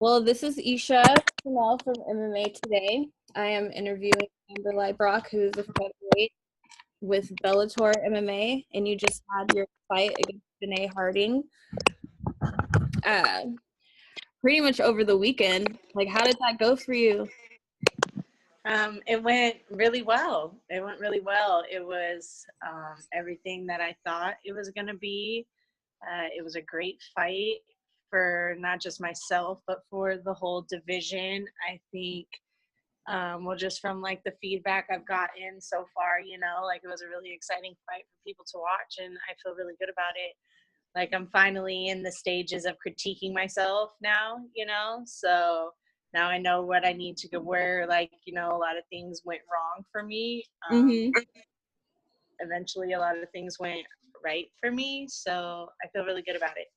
Well, this is Esha Chanel from MMA Today. I am interviewing Amber Leibrock, who is a featherweight with Bellator MMA, and you just had your fight against Janay Harding uh, pretty much over the weekend. Like, how did that go for you? It went really well. It went really well. It was everything that I thought it was going to be. It was a great fight for not just myself, but for the whole division. I think, well, just from like the feedback I've gotten so far, like it was a really exciting fight for people to watch, and I feel really good about it. Like I'm finally in the stages of critiquing myself now, so now I know what I need to go where, like, a lot of things went wrong for me. Mm-hmm. Eventually a lot of things went right for me, so I feel really good about it.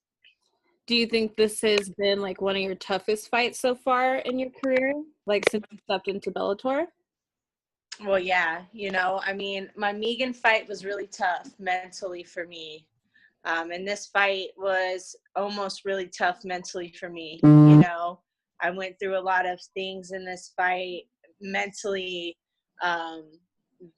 Do you think this has been like one of your toughest fights so far in your career, like since you stepped into Bellator? Well, yeah, I mean, my Megan fight was really tough mentally for me. And this fight was almost really tough mentally for me. I went through a lot of things in this fight mentally, um,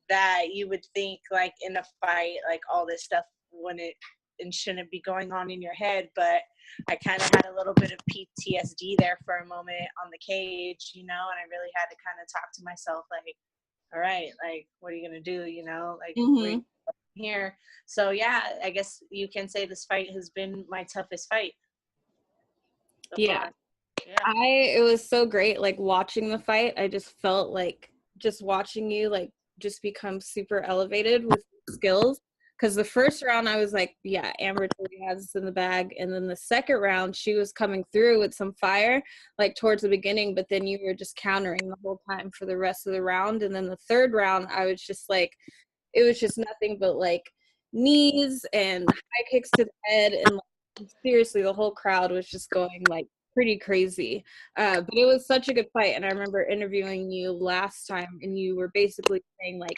that you would think like in a fight, like all this stuff wouldn't and shouldn't be going on in your head. But I kind of had a little bit of PTSD there for a moment on the cage, and I really had to kind of talk to myself like, all right, like, what are you going to do? Like, Mm-hmm. here. So yeah, I guess you can say this fight has been my toughest fight so Yeah. far. Yeah. It was so great, like watching the fight. I just felt like just watching you like just become super elevated with skills. Because the first round I was like, yeah, Amber totally has this in the bag. And then the second round, she was coming through with some fire, like towards the beginning, but then you were just countering the whole time for the rest of the round. And then the third round, I was just like, it was just nothing but like knees and high kicks to the head, and like, seriously the whole crowd was just going like pretty crazy. But it was such a good fight, and I remember interviewing you last time and you were basically saying like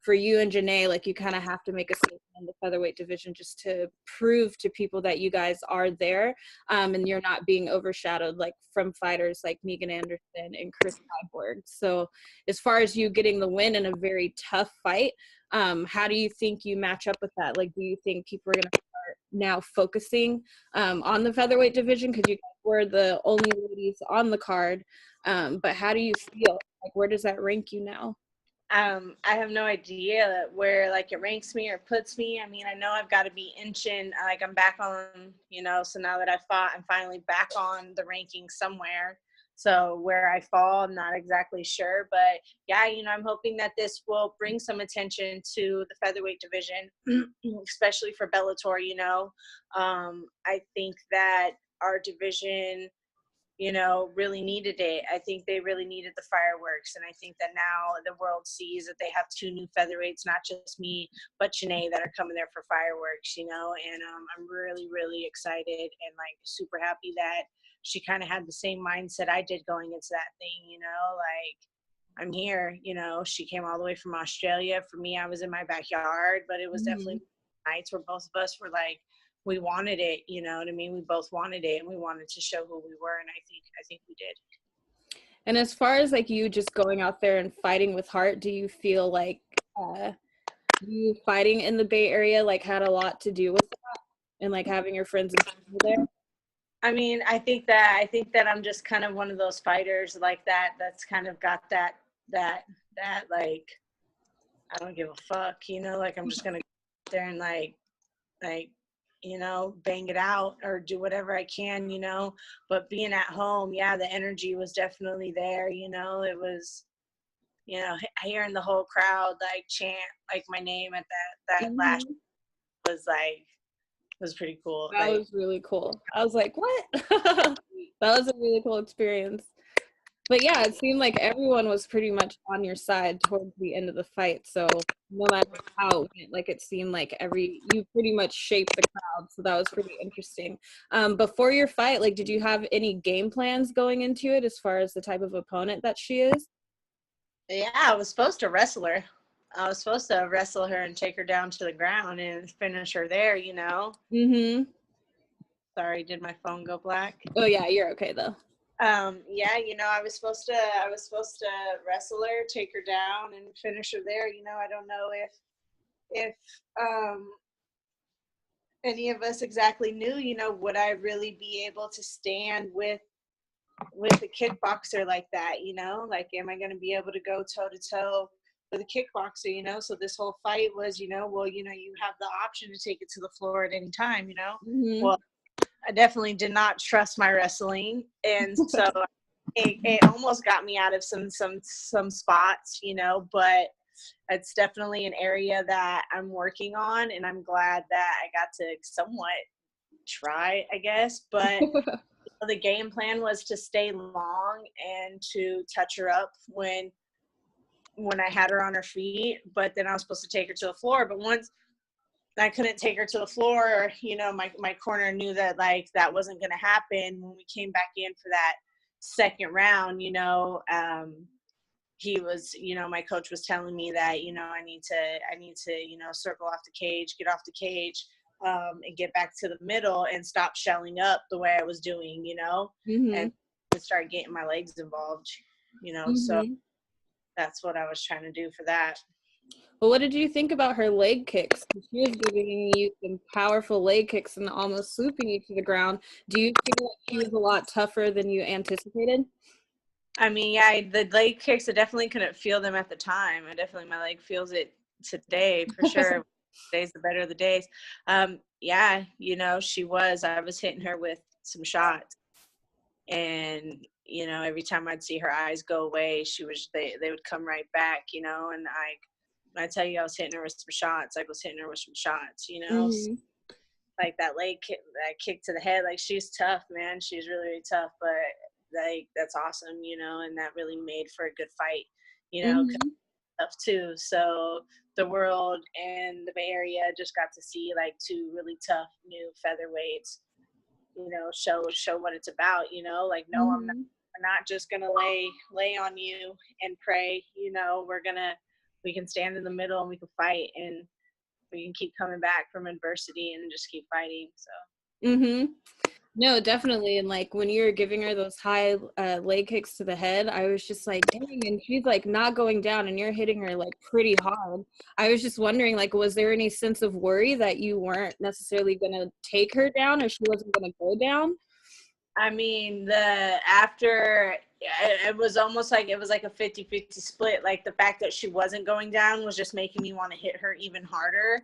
for you and Janay, like you kind of have to make a statement in the featherweight division just to prove to people that you guys are there, and you're not being overshadowed like from fighters like Megan Anderson and Chris Cyborg. So as far as you getting the win in a very tough fight, how do you think you match up with that? Like, do you think people are going to start now focusing on the featherweight division? Because you guys were the only ladies on the card. But how do you feel? Like, where does that rank you now? I have no idea where like it ranks me or puts me. I mean, I know I've got to be inching, like I'm back on, so now that I fought, I'm finally back on the ranking somewhere. So where I fall, I'm not exactly sure, but yeah, I'm hoping that this will bring some attention to the featherweight division, especially for Bellator. I think that our division, really needed it. I think they really needed the fireworks. And I think that now the world sees that they have two new featherweights, not just me, but Janay, that are coming there for fireworks, and I'm really, really excited and like super happy that she kind of had the same mindset I did going into that thing, like I'm here, she came all the way from Australia. For me, I was in my backyard, but it was definitely nights where both of us were like, we wanted it, you know what I mean? We both wanted it, and we wanted to show who we were, and I think we did. And as far as like you just going out there and fighting with heart, do you feel like you fighting in the Bay Area like had a lot to do with that, and like having your friends and family there? I mean, I think that I'm just kind of one of those fighters like that. That's kind of got that like, I don't give a fuck, like I'm just gonna go there and like bang it out or do whatever I can, but being at home, yeah, the energy was definitely there. It was, hearing the whole crowd like chant like my name at that last was like, was pretty cool. That Like, was really cool. I was like, what? That was a really cool experience. But yeah, it seemed like everyone was pretty much on your side towards the end of the fight. So no matter how it went, like it seemed like you pretty much shaped the crowd. So that was pretty interesting. Before your fight, like, did you have any game plans going into it as far as the type of opponent that she is? yeah, I was supposed to wrestle her. I was supposed to wrestle her and take her down to the ground and finish her there. Mm-hmm. Sorry, did my phone go black? Oh yeah, you're okay though. Yeah, I was supposed to wrestle her, take her down, and finish her there. I don't know if um any of us exactly knew, would I really be able to stand with a kickboxer like that, like, am I going to be able to go toe to toe with a kickboxer, so this whole fight was, well, you have the option to take it to the floor at any time, Mm-hmm. well, I definitely did not trust my wrestling, and so it almost got me out of some spots, but it's definitely an area that I'm working on, and I'm glad that I got to somewhat try, I guess. But the game plan was to stay long and to touch her up when I had her on her feet, but then I was supposed to take her to the floor. But once I couldn't take her to the floor, my corner knew that, like, that wasn't going to happen. When we came back in for that second round, he was, my coach was telling me that, I need to, circle off the cage, get off the cage, and get back to the middle and stop shelling up the way I was doing, Mm-hmm. and start getting my legs involved, so Mm-hmm. that's what I was trying to do for that. Well, what did you think about her leg kicks? She was giving you some powerful leg kicks and almost swooping you to the ground. Do you feel like she was a lot tougher than you anticipated? I mean, yeah, the leg kicks, I definitely couldn't feel them at the time. My leg feels it today for sure. Days the better the days. Yeah, I was hitting her with some shots, and every time I'd see her eyes go away, they would come right back, and when I tell you I was hitting her with some shots, I was hitting her with some shots, Mm-hmm. like that that kick to the head, like, she's tough, man. She's really, really tough, but like, that's awesome, and that really made for a good fight, Mm-hmm. tough too. So the world and the Bay Area just got to see, like, two really tough new featherweights, show what it's about, like, no, Mm-hmm. we're not just gonna lay on you and pray, we can stand in the middle and we can fight, and we can keep coming back from adversity and just keep fighting. So Mm-hmm. No, definitely. And like when you were giving her those high leg kicks to the head, I was just like, dang, and she's like not going down and you're hitting her like pretty hard. I was just wondering, like, was there any sense of worry that you weren't necessarily gonna take her down or she wasn't gonna go down? I mean, it was almost like it was like a 50-50 split. Like, the fact that she wasn't going down was just making me want to hit her even harder.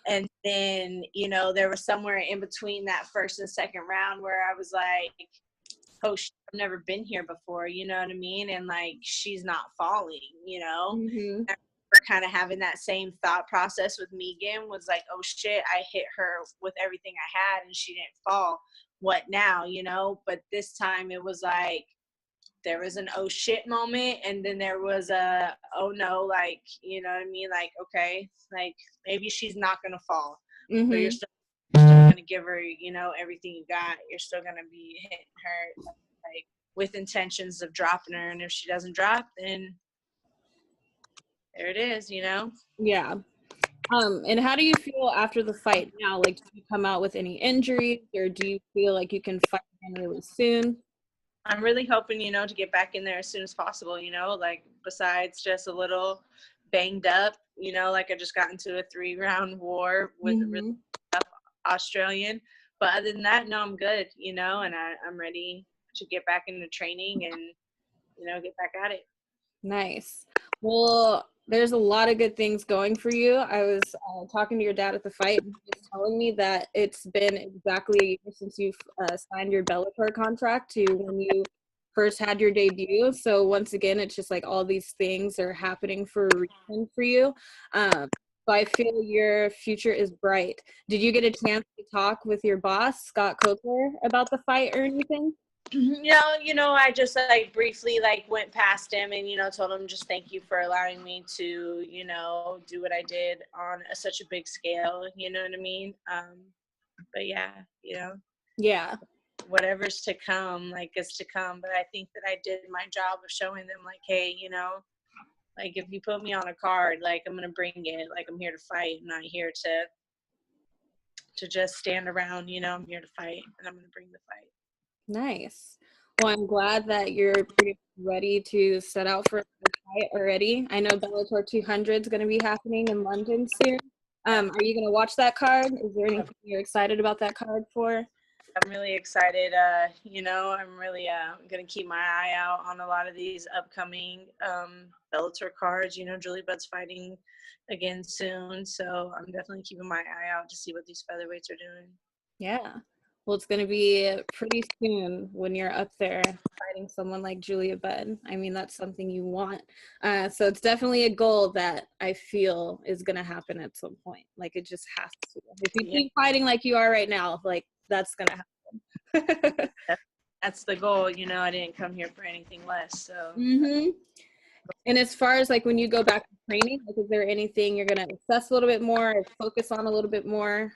And then, there was somewhere in between that first and second round where I was like, oh, I've never been here before, you know what I mean? And, like, she's not falling, Mm-hmm. I kind of having that same thought process with Megan, was like, oh shit, I hit her with everything I had and she didn't fall. What now, But this time it was like, there was an oh shit moment, and then there was a oh no, like, you know what I mean? Like, okay, like, maybe she's not gonna fall, but Mm-hmm. you're still gonna give her, everything you got. You're still gonna be hitting her, like, with intentions of dropping her, and if she doesn't drop, then there it is. Yeah. And how do you feel after the fight now? Like, do you come out with any injuries or do you feel like you can fight again really soon? I'm really hoping, to get back in there as soon as possible, like, besides just a little banged up, like, I just got into a 3-round war with a really Mm-hmm. tough Australian. But other than that, no, I'm good, and I'm ready to get back into training and, get back at it. Nice. Well, there's a lot of good things going for you. I was talking to your dad at the fight, and he was telling me that it's been exactly a year since you've signed your Bellator contract to when you first had your debut. So once again, it's just like all these things are happening for a reason for you. So I feel your future is bright. Did you get a chance to talk with your boss, Scott Coker, about the fight or anything? I just, like, briefly, like, went past him and, told him just thank you for allowing me to, do what I did on such a big scale, you know what I mean? But yeah, Yeah. whatever's to come, like, is to come. But I think that I did my job of showing them, like, hey, like, if you put me on a card, like, I'm going to bring it. Like, I'm here to fight. I'm not here to just stand around, I'm here to fight, and I'm going to bring the fight. Nice. Well, I'm glad that you're pretty ready to set out for the fight already. I know Bellator 200 is going to be happening in London soon. Are you going to watch that card? Is there anything you're excited about that card for? I'm really excited. I'm really going to keep my eye out on a lot of these upcoming Bellator cards. Julie Budd's fighting again soon, so I'm definitely keeping my eye out to see what these featherweights are doing. Yeah. Well, it's going to be pretty soon when you're up there fighting someone like Julia Budd. I mean, that's something you want. So it's definitely a goal that I feel is going to happen at some point. Like, it just has to. If you keep fighting like you are right now, like, that's going to happen. That's the goal. I didn't come here for anything less. So. Mm-hmm. And as far as like when you go back to training, like, is there anything you're going to assess a little bit more or focus on a little bit more?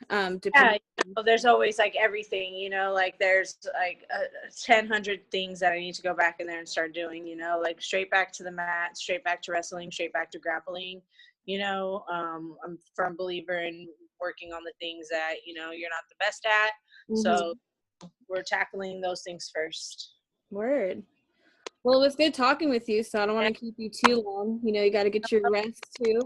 There's always like everything, like there's like 1,000 things that I need to go back in there and start doing, like straight back to the mat, straight back to wrestling, straight back to grappling. I'm a firm believer in working on the things that, you're not the best at. Mm-hmm. So we're tackling those things first. Word. Well, it was good talking with you, so I don't want to keep you too long. You got to get your rest too.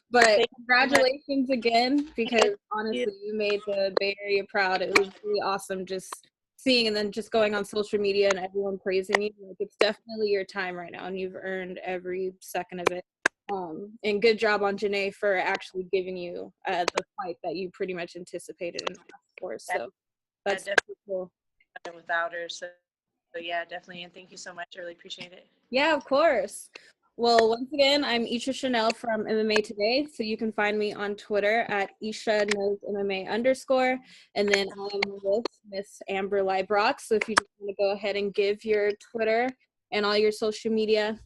But congratulations again, because honestly, you made the Bay Area proud. It was really awesome just seeing and then just going on social media and everyone praising you. Like, it's definitely your time right now, and you've earned every second of it. And good job on Janay for actually giving you the fight that you pretty much anticipated and asked for. So that's definitely cool. Without her, so yeah, definitely. And thank you so much. I really appreciate it. Yeah, of course. Well, once again, I'm Esha Chanel from MMA Today. So you can find me on Twitter at Esha Knows MMA _. And then I'm with Miss Amber Leibrock. So if you just want to go ahead and give your Twitter and all your social media.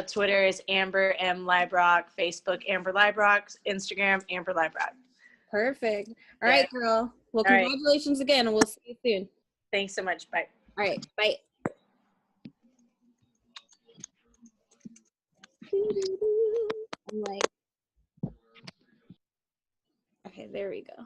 Twitter is Amber M. Leibrock. Facebook, Amber Leibrock. Instagram, Amber Leibrock. Perfect. All right, girl. Well, congratulations again, and we'll see you soon. Thanks so much. Bye. All right. Bye. I'm like, okay, there we go.